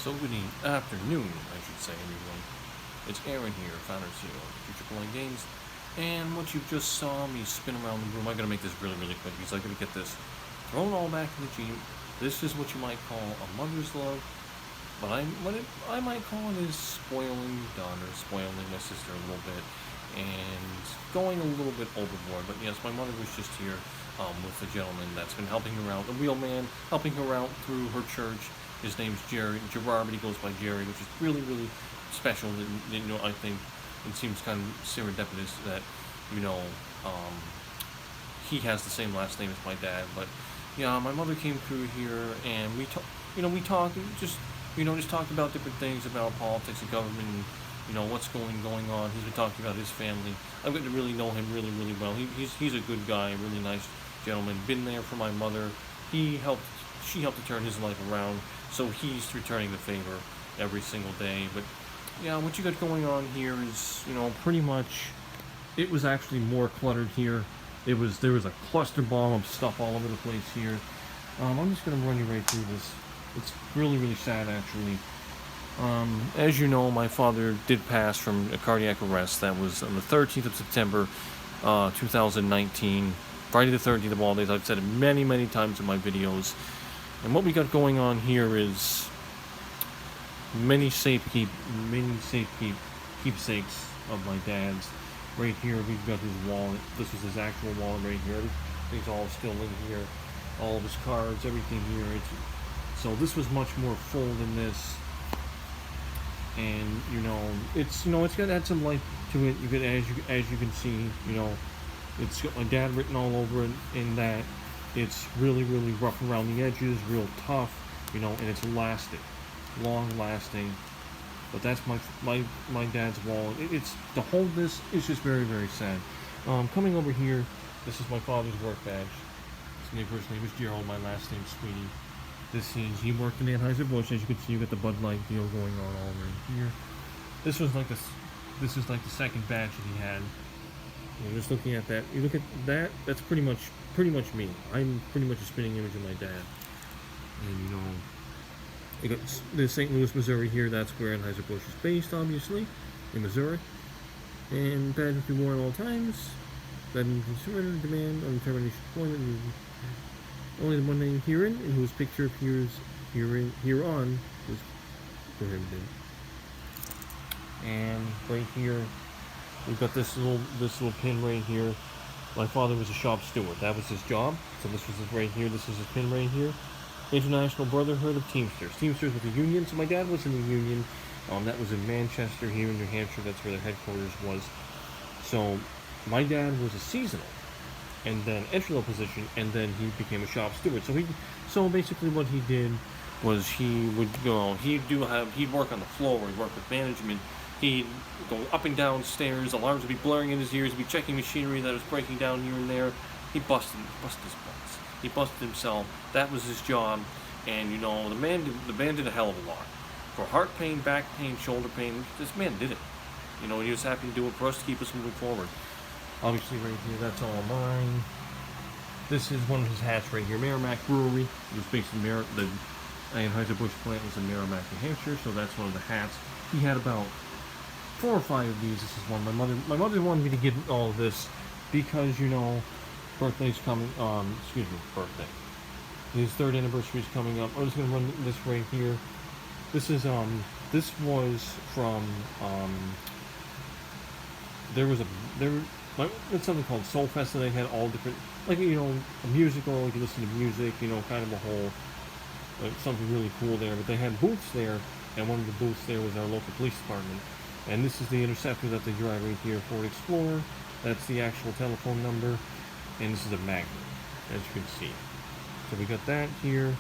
So good afternoon, I should say, everyone. It's Aaron here, founder and CEO of Future Play Games. And what you just saw me spin around the room, I gotta make this really, really quick because I gotta get this thrown all back in the Jeep. This is what you might call a mother's love, but what I might call it is spoiling daughter, spoiling my sister a little bit, and going a little bit overboard. But yes, my mother was just here with a gentleman that's been helping her out, a real man, helping her out through her church. His name's Gerard, but he goes by Jerry, which is really, really special. I think it seems kind of serendipitous that, you know, um, he has the same last name as my dad. But yeah, my mother came through here, and we talked, just talked about different things about politics and government, and what's going on. He's been talking about his family. I've got to really know him really, really well. He's a good guy, a really nice gentleman. Been there for my mother. She helped to turn his life around, so he's returning the favor every single day. But yeah, what you got going on here is, pretty much, it was actually more cluttered here. There was a cluster bomb of stuff all over the place here. I'm just gonna run you right through this. It's really, really sad, actually. As you know, my father did pass from a cardiac arrest. That was on the 13th of September, 2019. Friday the 13th of all days. I've said it many, many times in my videos. And what we got going on here is many keepsakes of my dad's. Right here, we've got his wallet. This is his actual wallet right here. Everything's all still in here. All of his cards, everything here. So this was much more full than this. And it's got to add some life to it. You could, as you can see, it's got my dad written all over it. In that, it's really, really rough around the edges, real tough, and it's long lasting. But that's my dad's wallet. It's to hold this is just very, very sad. Coming over here, this is my father's work badge. His first name is Gerald. My last name's Sweetie. He worked in Anheuser-Busch. As you can see, you got the Bud Light deal going on all right here. This is like the second batch that he had. Just looking at that, you look at that. That's pretty much me. I'm pretty much a spinning image of my dad. And you got the St. Louis, Missouri here. That's where Anheuser-Busch is based, obviously, in Missouri. And badge will be worn at all times. That in consumer demand on termination employment. Only the one name herein, and whose picture appears hereon, was prohibited. And right here, we've got this little pin right here. My father was a shop steward. That was his job. So this was right here. This is his pin right here. International Brotherhood of Teamsters. Teamsters with a union. So my dad was in the union. That was in Manchester, here in New Hampshire. That's where their headquarters was. So my dad was a seasonal, and then entry-level position, and then he became a shop steward. So basically what he did was he'd work on the floor, he'd work with management, he'd go up and down stairs, alarms would be blaring in his ears, he'd be checking machinery that was breaking down here and there. He busted his butts. He busted himself. That was his job, and the man did a hell of a lot. For heart pain, back pain, shoulder pain, this man did it. He was happy to do it for us to keep us moving forward. Obviously, right here, that's all mine. This is one of his hats right here. Merrimack Brewery. It was based in the Anheuser-Busch plant was in Merrimack, New Hampshire, so that's one of the hats. He had about 4 or 5 of these. This is one. My mother wanted me to get all of this because, birthday's coming. Birthday. His 3rd anniversary is coming up. I'm just gonna run this right here. This is this was from it's something called Soul Fest, and they had all different, a musical, you can listen to music, kind of a whole, something really cool there. But they had booths there, and one of the booths there was our local police department. And this is the Interceptor that they drive right here, Ford Explorer. That's the actual telephone number, and this is a Magnum, as you can see. So we got that here.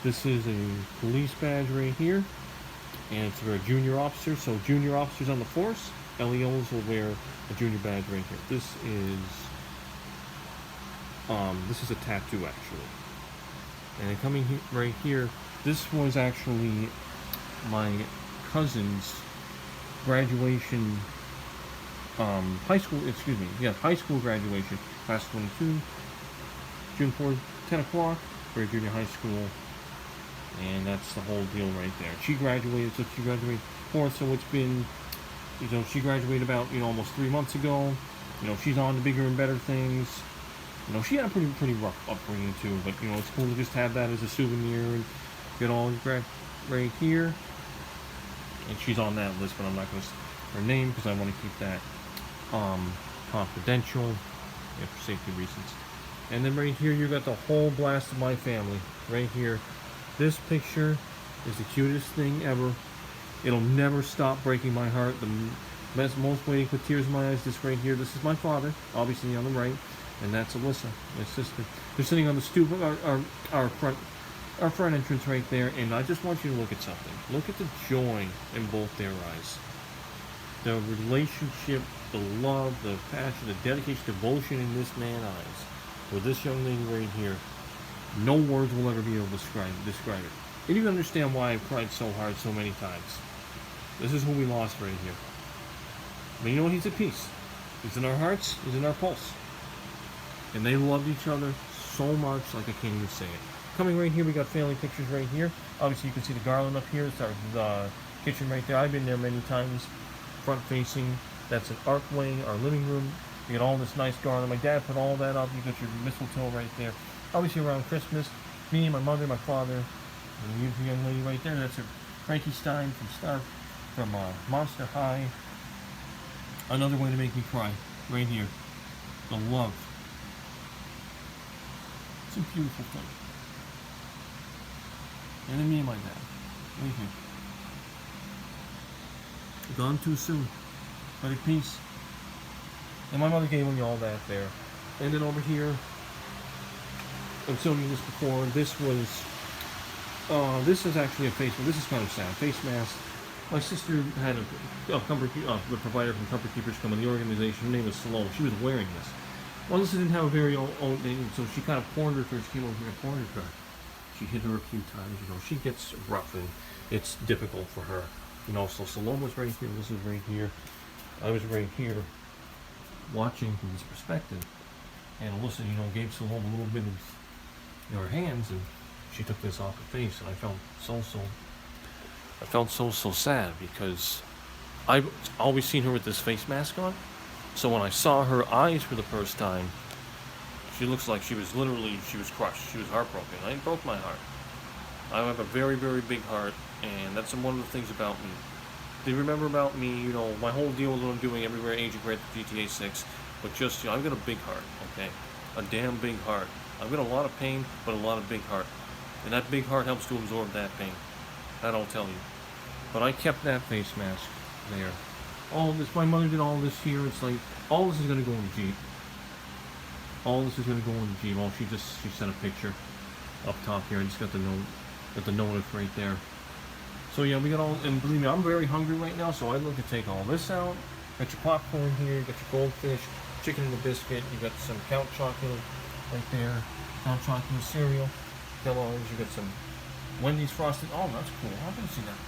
This is a police badge right here, and it's for a junior officer. So junior officers on the force, LEOs will wear a junior badge right here. This is a tattoo, actually. And then coming right here, this was actually my cousin's graduation, high school graduation, class 22, June 4th, 10 o'clock, for junior high school. And that's the whole deal right there. She graduated, so she graduated fourth, so it's been, she graduated about, almost 3 months ago. She's on to bigger and better things. She had a pretty rough upbringing too, but, it's cool to just have that as a souvenir and get all right here. And she's on that list, but I'm not going to say her name because I want to keep that confidential, for safety reasons. And then right here, you got the whole blast of my family right here. This picture is the cutest thing ever. It'll never stop breaking my heart. The most way to put tears in my eyes, this right here. This is my father, obviously on the right, and that's Alyssa, my sister. They're sitting on the stoop of our front entrance right there, and I just want you to look at something. Look at the joy in both their eyes. The relationship, the love, the passion, the dedication, devotion in this man's eyes. With this young lady right here, no words will ever be able to describe it. And you can understand why I've cried so hard so many times. This is who we lost right here. But you know what? He's at peace. He's in our hearts. He's in our pulse. And they loved each other so much, like I can't even say it. Coming right here, we got family pictures right here. Obviously, you can see the garland up here. It's our kitchen right there. I've been there many times. Front facing. That's an archway, our living room. You got all this nice garland. My dad put all that up. You got your mistletoe right there. Obviously, around Christmas, me, my mother, my father, and you, the young lady right there. That's a Frankenstein from Monster High. Another way to make me cry, right here. The love. It's a beautiful thing. And then me and my dad, right here. Gone too soon, but at peace. And my mother gave me all that there. And then over here, I've shown you this before. This is actually a face mask. This is kind of sad. Face mask. My sister had a provider from Comfort Keepers come in the organization. Her name was Salome. She was wearing this. Well, this didn't have a very old name, so she kind of cornered her. She came over here and cornered her. She hit her a few times. She gets rough and it's difficult for her. So Salome was right here. This was right here. I was right here, watching from this perspective. And Alyssa, gave Salome a little bit of her hands, and she took this off her face, and I felt so sad because I've always seen her with this face mask on. So when I saw her eyes for the first time, she looks like she was crushed. She was heartbroken. It broke my heart. I have a very, very big heart, and that's one of the things about me. They remember about me, my whole deal with what I'm doing everywhere, Agent Red, GTA 6, but just, I've got a big heart, okay? A damn big heart. I've got a lot of pain, but a lot of big heart. And that big heart helps to absorb that pain. That I'll tell you. But I kept that face mask there. All this, my mother did all this here. It's like, all this is going to go in the Jeep. All this is going to go in the Jeep. Oh, she sent a picture up top here. I just got the notice right there. So yeah, we got all, and believe me, I'm very hungry right now, so I'd like to take all this out. Got your popcorn here, you got your goldfish, chicken and a biscuit, you got some Count Chocolate right there, Count Chocolate cereal, Kellogg's, you got some Wendy's Frosted, oh, that's cool, I haven't seen that.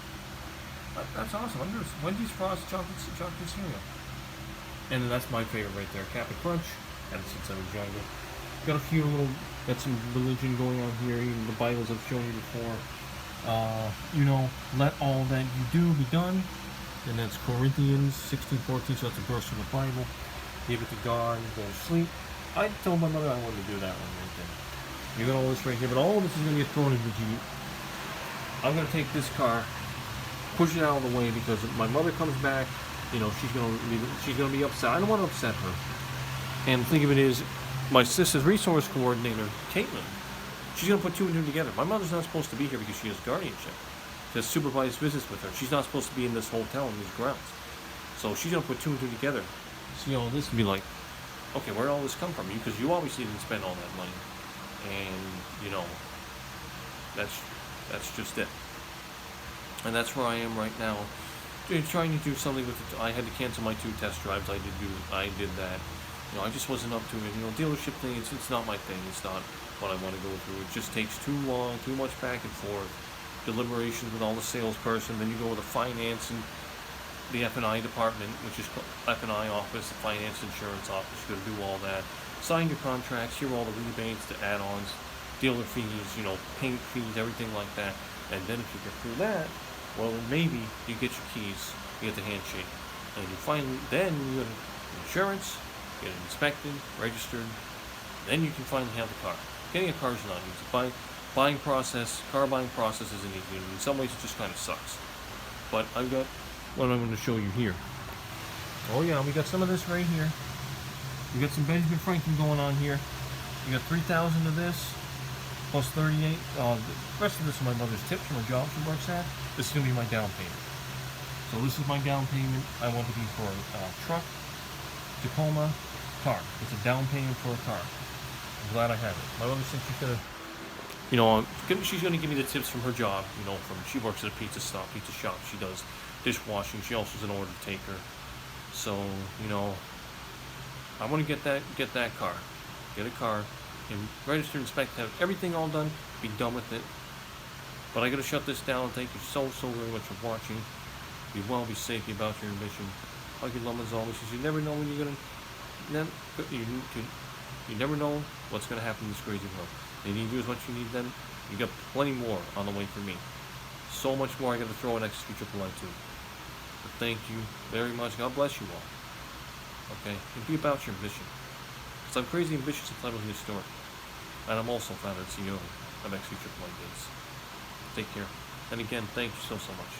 That's awesome, Wendy's Frosted chocolate cereal. And then that's my favorite right there, Cap'n Crunch, had it since I was younger. Got a few got some religion going on here, even the Bibles I've shown you before. Let all that you do be done. And that's Corinthians 16:14, so that's a verse from the Bible. Give it to God and go to sleep. I told my mother I wanted to do that one right there. You got all this right here, but all of this is going to get thrown into the Jeep. I'm going to take this car, push it out of the way, because if my mother comes back, she's going to be upset. I don't want to upset her. And think of it as my sister's resource coordinator, Caitlin. She's going to put two and two together. My mother's not supposed to be here because she has guardianship. She has supervised visits with her. She's not supposed to be in this hotel, in these grounds. So she's going to put two and two together. So, this would be like, okay, where did all this come from? Because you obviously didn't spend all that money. And, that's just it. And that's where I am right now. Trying to do something with it. I had to cancel my 2 test drives. I did that. I just wasn't up to it. Dealership thing, it's not my thing. It's not what I want to go through. It just takes too long, too much back and forth. Deliberations with all the salesperson. Then you go with the finance and the F&I department, which is F&I office, the finance insurance office. You got to do all that. Sign your contracts. Here are all the rebates, the add-ons, dealer fees, paint fees, everything like that. And then if you get through that, well, then maybe you get your keys, you get the handshake, and you finally, then you get insurance, get it inspected, registered, then you can finally have the car. Getting a car is not easy. Car buying process isn't easy. In some ways, it just kind of sucks. But I've got what I'm going to show you here. Oh yeah, we got some of this right here. We got some Benjamin Franklin going on here. We got 3,000 of this, plus 38. The rest of this is my mother's tips from a job she works at. This is going to be my down payment. So this is my down payment. I want to be for a truck, Tacoma, car. It's a down payment for a car. I'm glad I have it. My mother said she's gonna, she's gonna give me the tips from her job. She works at a pizza shop. She does dishwashing. She also is an order taker. So I want to get that car, get a car, and register, inspect, have everything all done. Be done with it. But I gotta shut this down. Thank you so very much for watching. Be well, be safe, be about your ambition. Hug your love as always, because you never know when you're gonna. You never know what's gonna happen in this crazy world. They need you as much as you need them. You got plenty more on the way for me. So much more I gotta throw in XQAAI too. But thank you very much. God bless you all. Okay? And be about your ambition. Because I'm crazy ambitious if I was in your story. And I'm also founder and CEO of XQAAI Games. Take care. And again, thank you so much.